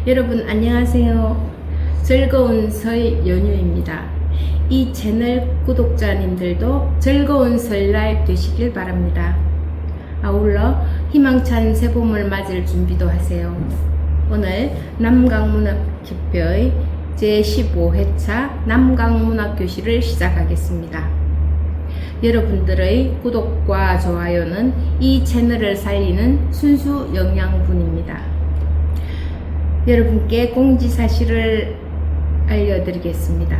여러분 안녕하세요. 즐거운 설 연휴입니다. 이 채널 구독자님들도 즐거운 설날 되시길 바랍니다. 아울러 희망찬 새봄을 맞을 준비도 하세요. 오늘 남강문학협회의 제15회차 남강문학교실을 시작하겠습니다. 여러분들의 구독과 좋아요는 이 채널을 살리는 순수 영양분입니다. 여러분께 공지사실을 알려드리겠습니다.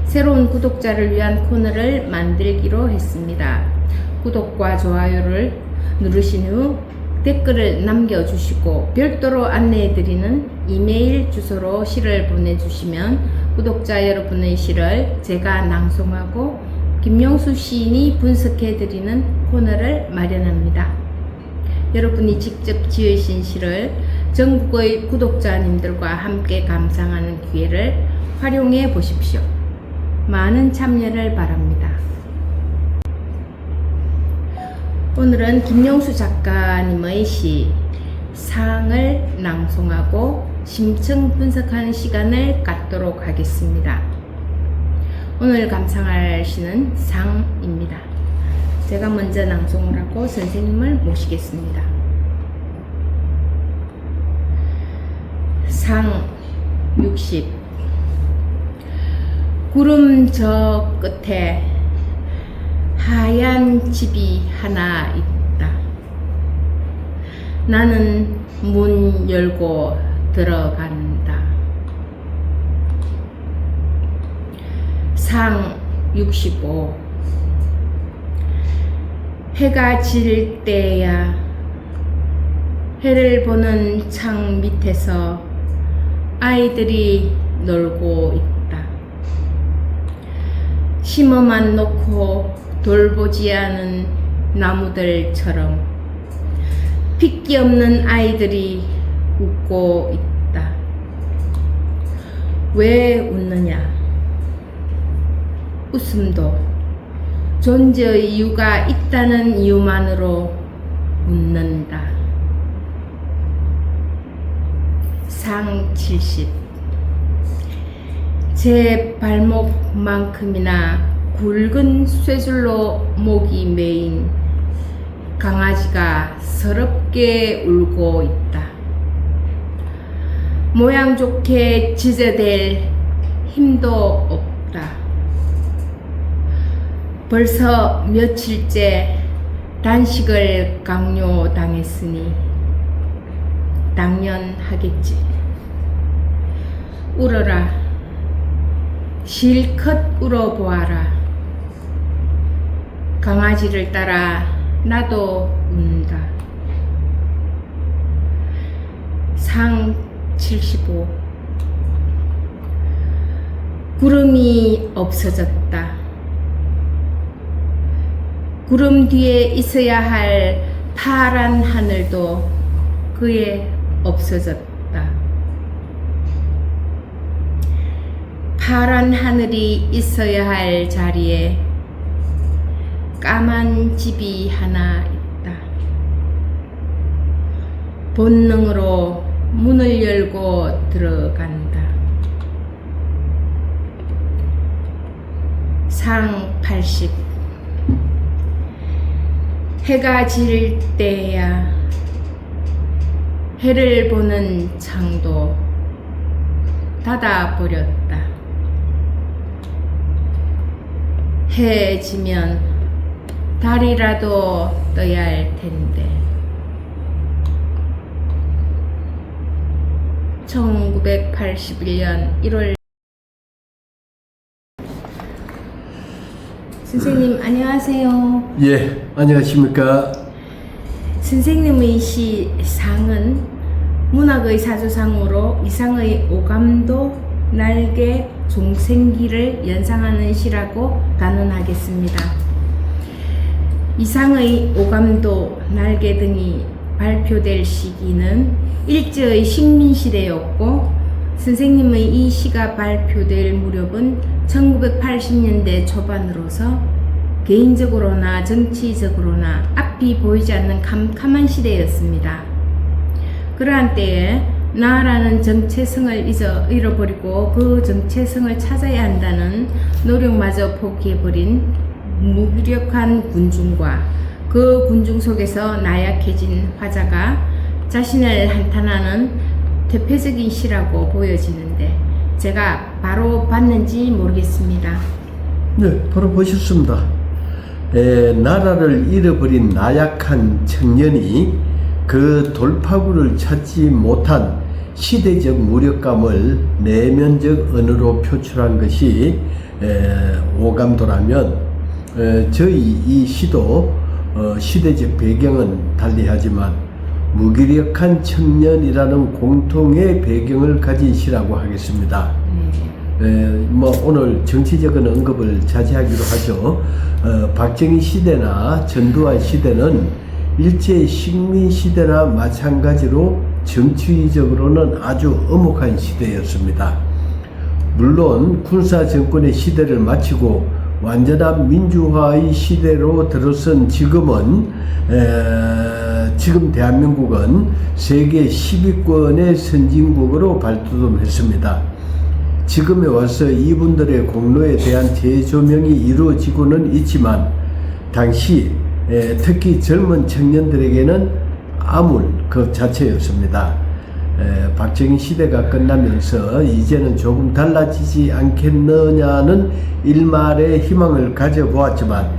새로운 구독자를 위한 코너를 만들기로 했습니다. 구독과 좋아요를 누르신 후 댓글을 남겨주시고 별도로 안내해드리는 이메일 주소로 시를 보내주시면 구독자 여러분의 시를 제가 낭송하고 김용수 시인이 분석해드리는 코너를 마련합니다. 여러분이 직접 지으신 시를 전국의 구독자님들과 함께 감상하는 기회를 활용해 보십시오. 많은 참여를 바랍니다. 오늘은 김용수 작가님의 시 상을 낭송하고 심층 분석하는 시간을 갖도록 하겠습니다. 오늘 감상할 시는 상입니다. 제가 먼저 낭송을 하고 선생님을 모시겠습니다. 상 60. 구름 저 끝에 하얀 집이 하나 있다. 나는 문 열고 들어간다. 상 65. 해가 질 때야 해를 보는 창 밑에서 아이들이 놀고 있다. 심어만 놓고 돌보지 않은 나무들처럼 핏기 없는 아이들이 웃고 있다. 왜 웃느냐? 웃음도 존재의 이유가 있다는 이유만으로 웃는다. 상 70. 제 발목만큼이나 굵은 쇠줄로 목이 메인 강아지가 서럽게 울고 있다. 모양 좋게 짖어댈 힘도 없다. 벌써 며칠째 단식을 강요당했으니 당연하겠지. 울어라. 실컷 울어보아라. 강아지를 따라 나도 운다. 상 75. 구름이 없어졌다. 구름 뒤에 있어야 할 파란 하늘도 그에 없어졌다. 파란 하늘이 있어야 할 자리에 까만 집이 하나 있다. 본능으로 문을 열고 들어간다. 상 80. 해가 질 때야 해를 보는 창도 닫아버렸다. 해 지면 달이라도 떠야 할 텐데. 1981년 1월. 선생님 안녕하세요. 예, 안녕하십니까. 선생님의 시 상은 문학의 사조상으로 이상의 오감도 날개 종생기를 연상하는 시라고 단언하겠습니다. 이상의 오감도 날개 등이 발표될 시기는 일제의 식민시대였고 선생님의 이 시가 발표될 무렵은 1980년대 초반으로서 개인적으로나 정치적으로나 앞이 보이지 않는 캄캄한 시대였습니다. 그러한 때에 나라는 정체성을 잃어버리고 그 정체성을 찾아야 한다는 노력마저 포기해버린 무기력한 군중과 그 군중 속에서 나약해진 화자가 자신을 한탄하는 대표적인 시라고 보여지는데 제가 바로 봤는지 모르겠습니다. 네, 바로 보셨습니다. 나라를 잃어버린 나약한 청년이 그 돌파구를 찾지 못한 시대적 무력감을 내면적 언어로 표출한 것이 오감도라면 저희 이 시도 시대적 배경은 달리하지만 무기력한 청년이라는 공통의 배경을 가진 시라고 하겠습니다. 오늘 정치적인 언급을 자제하기로 하죠. 박정희 시대나 전두환 시대는 일제 식민 시대나 마찬가지로 정치적으로는 아주 엄혹한 시대였습니다. 물론 군사 정권의 시대를 마치고 완전한 민주화의 시대로 들어선 지금은 지금 대한민국은 세계 10위권의 선진국으로 발돋움했습니다. 지금에 와서 이분들의 공로에 대한 재조명이 이루어지고는 있지만 당시 특히 젊은 청년들에게는 아물 그 자체였습니다. 박정희 시대가 끝나면서 이제는 조금 달라지지 않겠느냐는 일말의 희망을 가져보았지만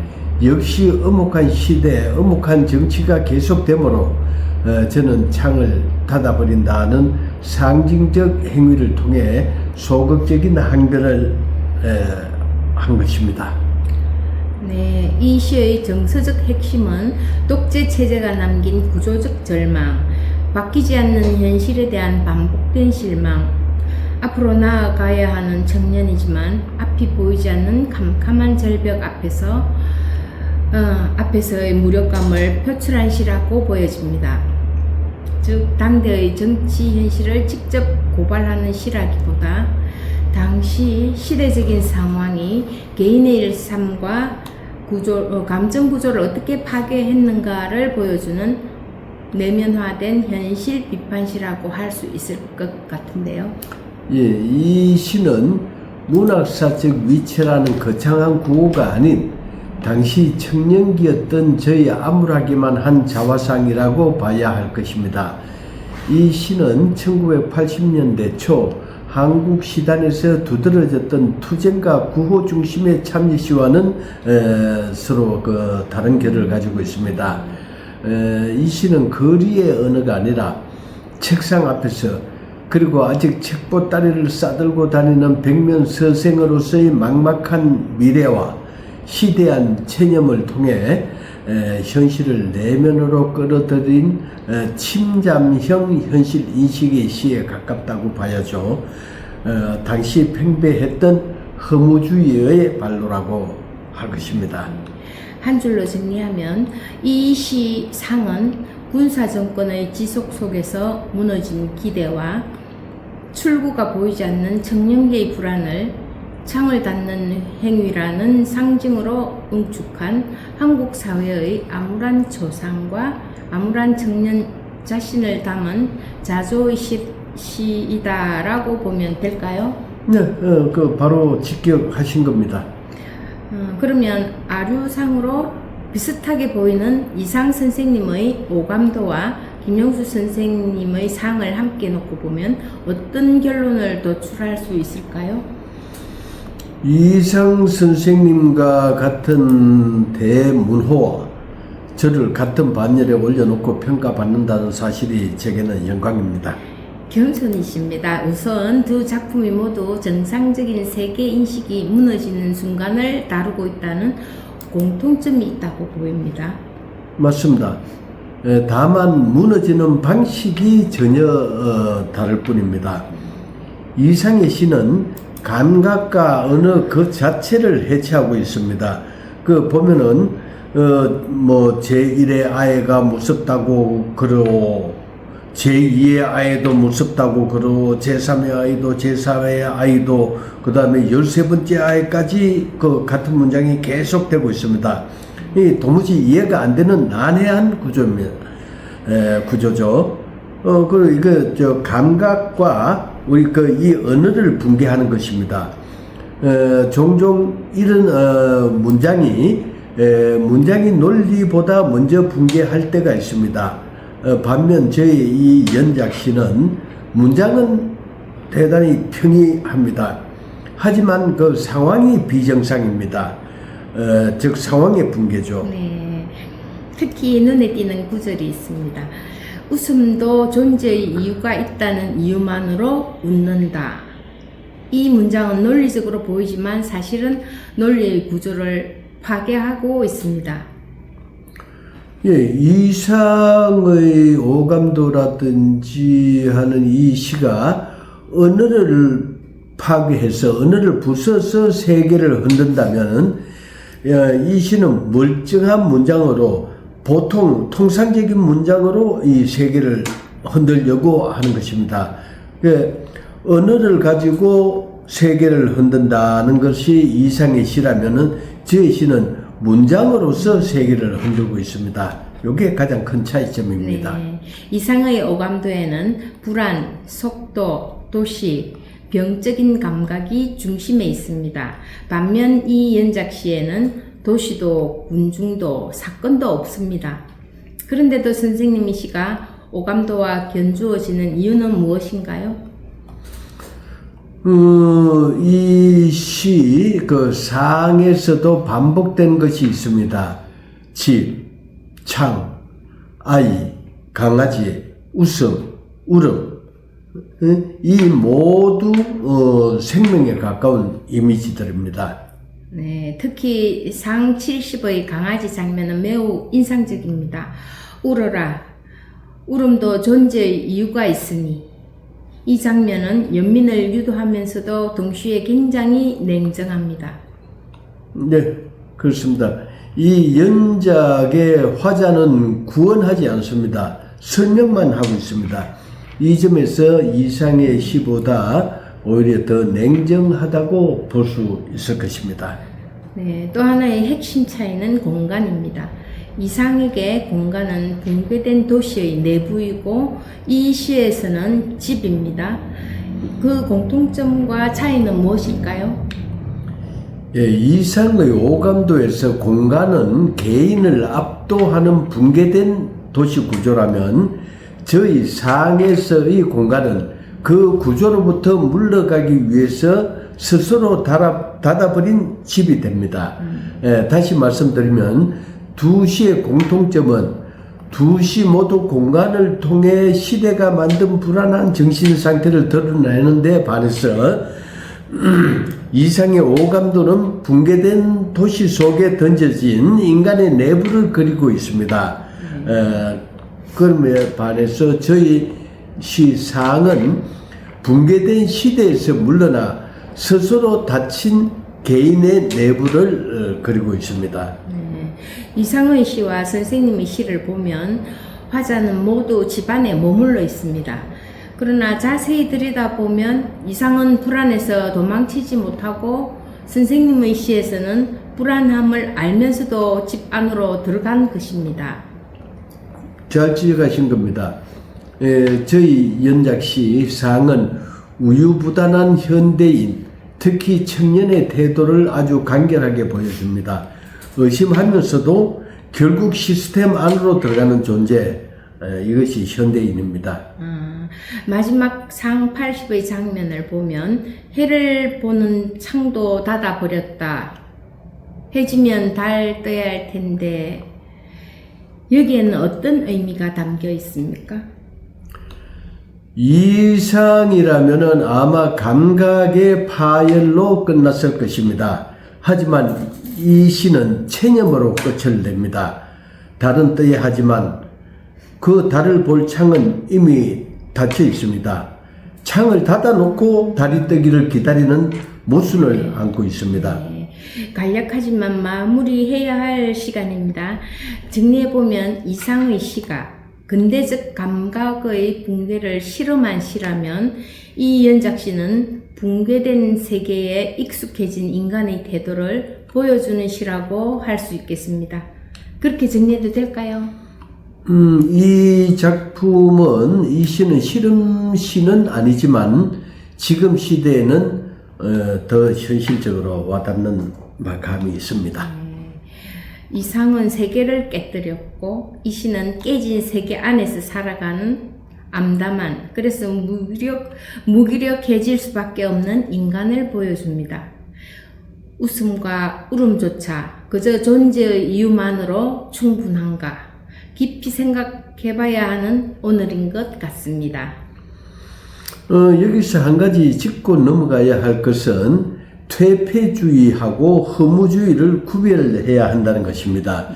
역시 엄혹한 시대, 엄혹한 정치가 계속되므로 저는 창을 닫아버린다는 상징적 행위를 통해 소극적인 항변을 한 것입니다. 네, 이 시의 정서적 핵심은 독재 체제가 남긴 구조적 절망, 바뀌지 않는 현실에 대한 반복된 실망, 앞으로 나아가야 하는 청년이지만 앞이 보이지 않는 캄캄한 절벽 앞에서의 무력감을 표출한 시라고 보여집니다. 즉 당대의 정치 현실을 직접 고발하는 시라기보다 당시 시대적인 상황이 개인의 일상과 감정 구조를 어떻게 파괴했는가를 보여주는 내면화된 현실 비판시라고 할 수 있을 것 같은데요. 예, 이 시는 문학사적 위치라는 거창한 구호가 아닌 당시 청년기였던 저희 암울하기만 한 자화상이라고 봐야 할 것입니다. 이 시는 1980년대 초 한국 시단에서 두드러졌던 투쟁과 구호 중심의 참여시와는 서로 다른 결을 가지고 있습니다. 이 시는 거리의 언어가 아니라 책상 앞에서 그리고 아직 책보따리를 싸들고 다니는 백면 서생으로서의 막막한 미래와 시대한 체념을 통해 현실을 내면으로 끌어들인 침잠형 현실 인식의 시에 가깝다고 봐야죠. 당시 팽배했던 허무주의의 발로라고 할 것입니다. 한 줄로 정리하면 이 시상은 군사정권의 지속 속에서 무너진 기대와 출구가 보이지 않는 청년기의 불안을 창을 닫는 행위라는 상징으로 응축한 한국 사회의 암울한 조상과 암울한 청년 자신을 담은 자조의 시이다라고 보면 될까요? 네, 바로 직격하신 겁니다. 그러면 아류상으로 비슷하게 보이는 이상 선생님의 오감도와 김영수 선생님의 상을 함께 놓고 보면 어떤 결론을 도출할 수 있을까요? 이상 선생님과 같은 대문호와 저를 같은 반열에 올려놓고 평가받는다는 사실이 제게는 영광입니다. 겸손이십니다. 우선 두 작품이 모두 정상적인 세계 인식이 무너지는 순간을 다루고 있다는 공통점이 있다고 보입니다. 맞습니다. 다만 무너지는 방식이 전혀 다를 뿐입니다. 이상의 시는 감각과 언어 그 자체를 해체하고 있습니다. 보면은 제1의 아이가 무섭다고 그러고 제2의 아이도 무섭다고 그러고 제3의 아이도 제4의 아이도 그 다음에 13번째 아이까지 같은 문장이 계속되고 있습니다. 이 도무지 이해가 안 되는 난해한 구조죠. 그리고 이거 감각과 우리 이 언어를 붕괴하는 것입니다. 종종 이런 문장이 논리보다 먼저 붕괴할 때가 있습니다. 반면 저희 이 연작시는 문장은 대단히 평이합니다. 하지만 그 상황이 비정상입니다. 즉 상황의 붕괴죠. 네. 특히 눈에 띄는 구절이 있습니다. 웃음도 존재의 이유가 있다는 이유만으로 웃는다. 이 문장은 논리적으로 보이지만 사실은 논리의 구조를 파괴하고 있습니다. 예, 이상의 오감도라든지 하는 이 시가 언어를 파괴해서 언어를 부숴서 세계를 흔든다면 이 시는 멀쩡한 문장으로 보통 통상적인 문장으로 이 세계를 흔들려고 하는 것입니다. 언어를 가지고 세계를 흔든다는 것이 이상의 시라면은 저의 시는 문장으로서 세계를 흔들고 있습니다. 이게 가장 큰 차이점입니다. 네. 이상의 오감도에는 불안, 속도, 도시, 병적인 감각이 중심에 있습니다. 반면 이 연작시에는 도시도 군중도 사건도 없습니다. 그런데도 선생님이 시가 오감도와 견주어지는 이유는 무엇인가요? 이 시 상에서도 반복된 것이 있습니다. 집, 창, 아이, 강아지, 웃음, 울음. 이 모두 생명에 가까운 이미지들입니다. 네, 특히 상 70의 강아지 장면은 매우 인상적입니다. 울어라. 울음도 존재의 이유가 있으니. 이 장면은 연민을 유도하면서도 동시에 굉장히 냉정합니다. 네, 그렇습니다. 이 연작의 화자는 구원하지 않습니다. 설명만 하고 있습니다. 이 점에서 이상의 시보다 오히려 더 냉정하다고 볼 수 있을 것입니다. 네, 또 하나의 핵심 차이는 공간입니다. 이상에게 공간은 붕괴된 도시의 내부이고 이 시에서는 집입니다. 그 공통점과 차이는 무엇일까요? 예, 이상의 오감도에서 공간은 개인을 압도하는 붕괴된 도시 구조라면 저희 상에서의 공간은 그 구조로부터 물러가기 위해서 스스로 닫아버린 집이 됩니다. 다시 말씀드리면 두 시의 공통점은 두 시 모두 공간을 통해 시대가 만든 불안한 정신 상태를 드러내는 데 반해서 이상의 오감도는 붕괴된 도시 속에 던져진 인간의 내부를 그리고 있습니다. 그럼에 반해서 저희 시상은 붕괴된 시대에서 물러나 스스로 닫힌 개인의 내부를 그리고 있습니다. 이상의 시와 선생님의 시를 보면 화자는 모두 집안에 머물러 있습니다. 그러나 자세히 들여다보면 이상은 불안해서 도망치지 못하고 선생님의 시에서는 불안함을 알면서도 집 안으로 들어간 것입니다. 잘 지적하신 겁니다. 저희 연작시 상은 우유부단한 현대인, 특히 청년의 태도를 아주 간결하게 보여줍니다. 의심하면서도 결국 시스템 안으로 들어가는 존재, 이것이 현대인입니다. 마지막 상 80의 장면을 보면 해를 보는 창도 닫아버렸다. 해지면 달 떠야 할 텐데 여기에는 어떤 의미가 담겨 있습니까? 이상이라면은 아마 감각의 파열로 끝났을 것입니다. 하지만 이 시는 체념으로 끝을 냅니다. 달은 떠야 하지만 그 달을 볼 창은 이미 닫혀 있습니다. 창을 닫아놓고 달이 뜨기를 기다리는 모순을 안고 있습니다. 간략하지만 마무리해야 할 시간입니다. 정리해보면 이상의 시가 근대적 감각의 붕괴를 실험한 시라면 이 연작시는 붕괴된 세계에 익숙해진 인간의 태도를 보여주는 시라고 할 수 있겠습니다. 그렇게 정리해도 될까요? 이 작품은 이 시는 실험시는 아니지만 지금 시대에는 더 현실적으로 와닿는 감이 있습니다. 이상은 세계를 깨뜨렸고 이 시는 깨진 세계 안에서 살아가는 암담한, 그래서 무기력해질 수밖에 없는 인간을 보여줍니다. 웃음과 울음조차 그저 존재의 이유만으로 충분한가 깊이 생각해봐야 하는 오늘인 것 같습니다. 여기서 한 가지 짚고 넘어가야 할 것은 퇴폐주의하고 허무주의를 구별해야 한다는 것입니다.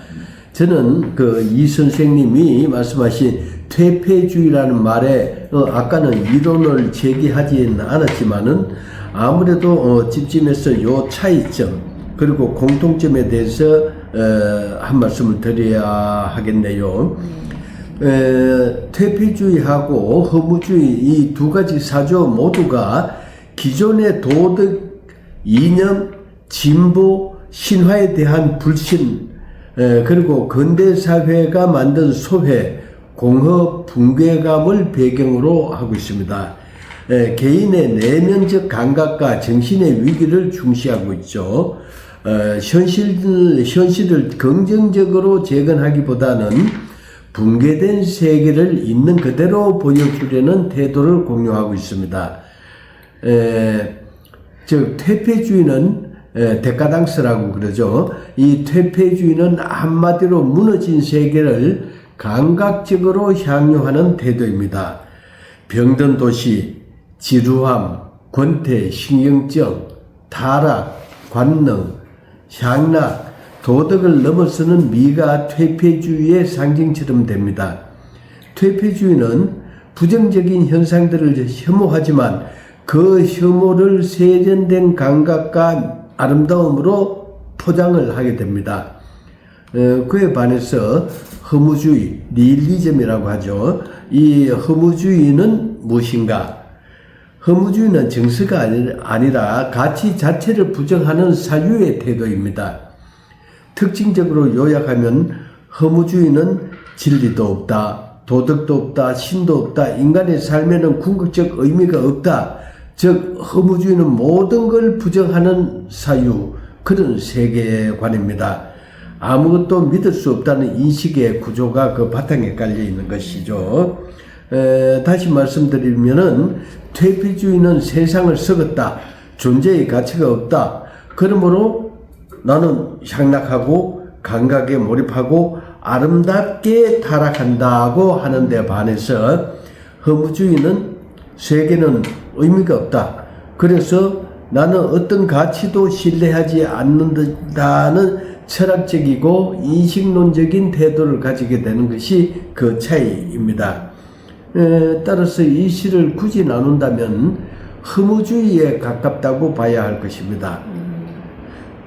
저는 이 선생님이 말씀하신 퇴폐주의라는 말에 아까는 이론을 제기하지는 않았지만은 아무래도 찜찜해서 요 차이점 그리고 공통점에 대해서 한 말씀을 드려야 하겠네요. 퇴폐주의하고 허무주의 이 두 가지 사조 모두가 기존의 도덕, 이념, 진보, 신화에 대한 불신, 그리고 근대사회가 만든 소회, 공허, 붕괴감을 배경으로 하고 있습니다. 개인의 내면적 감각과 정신의 위기를 중시하고 있죠. 현실을 긍정적으로 재건하기보다는 붕괴된 세계를 있는 그대로 보여주려는 태도를 공유하고 있습니다. 즉 퇴폐주의는 데카당스라고 그러죠. 이 퇴폐주의는 한마디로 무너진 세계를 감각적으로 향유하는 태도입니다. 병든 도시, 지루함, 권태, 신경증, 타락, 관능, 향락, 도덕을 넘어서는 미가 퇴폐주의의 상징처럼 됩니다. 퇴폐주의는 부정적인 현상들을 혐오하지만 그 혐오를 세련된 감각과 아름다움으로 포장을 하게 됩니다. 그에 반해서 허무주의, 니힐리즘이라고 하죠. 이 허무주의는 무엇인가? 허무주의는 정서가 아니라 가치 자체를 부정하는 사유의 태도입니다. 특징적으로 요약하면 허무주의는 진리도 없다, 도덕도 없다, 신도 없다, 인간의 삶에는 궁극적 의미가 없다. 즉 허무주의는 모든 걸 부정하는 사유, 그런 세계관입니다. 아무것도 믿을 수 없다는 인식의 구조가 그 바탕에 깔려 있는 것이죠. 다시 말씀드리면은 퇴폐주의는 세상을 썩었다, 존재의 가치가 없다, 그러므로 나는 향락하고 감각에 몰입하고 아름답게 타락한다고 하는데 반해서 허무주의는 세계는 의미가 없다, 그래서 나는 어떤 가치도 신뢰하지 않는다는 철학적이고 인식론적인 태도를 가지게 되는 것이 그 차이입니다. 따라서 이 시를 굳이 나눈다면 허무주의에 가깝다고 봐야 할 것입니다.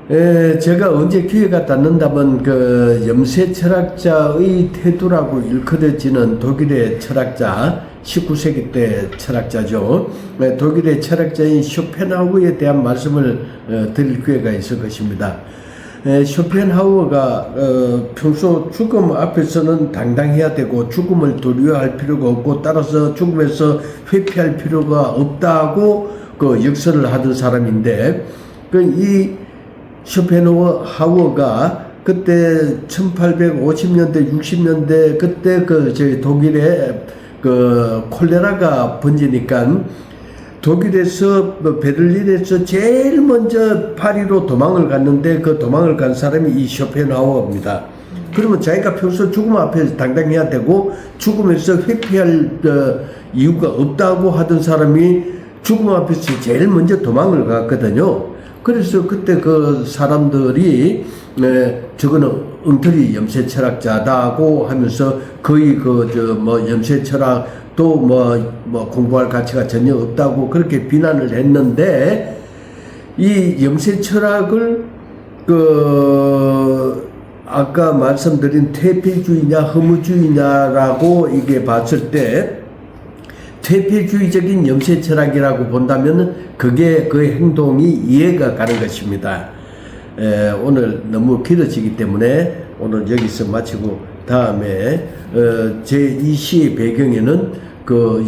제가 언제 기회가 닿는다면 그 염세 철학자의 태도라고 일컬어지는 독일의 철학자, 19세기 때 철학자죠. 독일의 철학자인 쇼펜하우어에 대한 말씀을 드릴 기회가 있을 것입니다. 쇼펜하우어가 평소 죽음 앞에서는 당당해야 되고 죽음을 두려워할 필요가 없고 따라서 죽음에서 회피할 필요가 없다고 그 역설을 하던 사람인데 이 쇼펜하우어가 그때 1850년대 60년대 그때 저희 독일에 콜레라가 번지니까 독일에서 베를린에서 제일 먼저 파리로 도망을 갔는데 그 도망을 간 사람이 이 쇼펜하우어입니다. 그러면 자기가 평소 죽음 앞에 당당해야 되고 죽음에서 회피할 이유가 없다고 하던 사람이 죽음 앞에서 제일 먼저 도망을 갔거든요. 그래서 그때 그 사람들이 저거는 엉터리 염세 철학자다고 하면서 거의 염세 철학도 공부할 가치가 전혀 없다고 그렇게 비난을 했는데 이 염세 철학을 아까 말씀드린 퇴폐주의냐 허무주의냐라고 이게 봤을 때 퇴폐주의적인 염세 철학이라고 본다면 그게 그 행동이 이해가 가는 것입니다. 오늘 너무 길어지기 때문에 오늘 여기서 마치고 다음에 제 이 시의 배경에는 그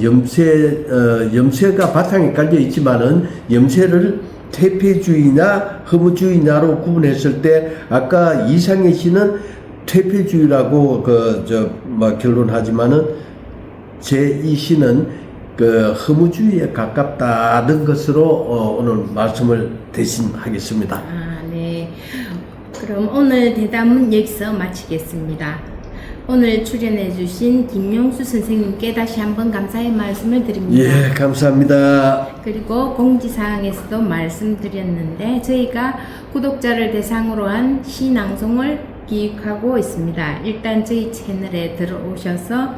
염세가 바탕에 깔려 있지만은 염세를 퇴폐주의나 허무주의나로 구분했을 때 아까 이상의 시는 퇴폐주의라고 결론하지만은 제 이 시는 그 허무주의에 가깝다는 것으로 오늘 말씀을 대신하겠습니다. 네. 그럼 오늘 대담은 여기서 마치겠습니다. 오늘 출연해주신 김용수 선생님께 다시 한번 감사의 말씀을 드립니다. 예, 감사합니다. 그리고 공지사항에서도 말씀드렸는데 저희가 구독자를 대상으로 한 시낭송을 기획하고 있습니다. 일단 저희 채널에 들어오셔서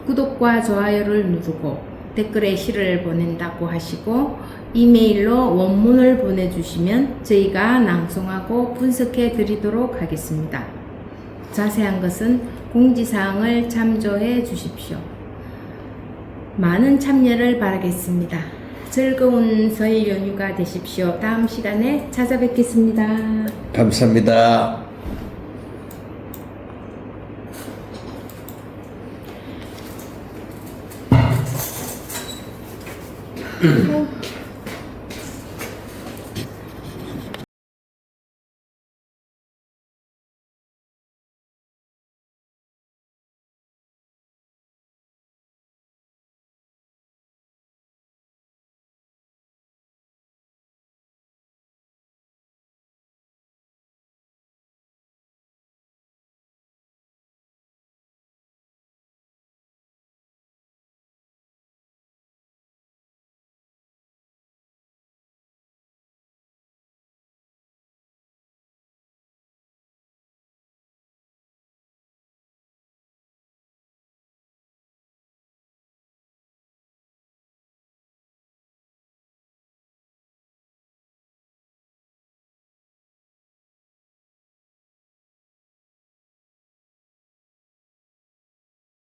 구독과 좋아요를 누르고 댓글에 시를 보낸다고 하시고 이메일로 원문을 보내주시면 저희가 낭송하고 분석해 드리도록 하겠습니다. 자세한 것은 공지사항을 참조해 주십시오. 많은 참여를 바라겠습니다. 즐거운 설 연휴가 되십시오. 다음 시간에 찾아뵙겠습니다. 감사합니다.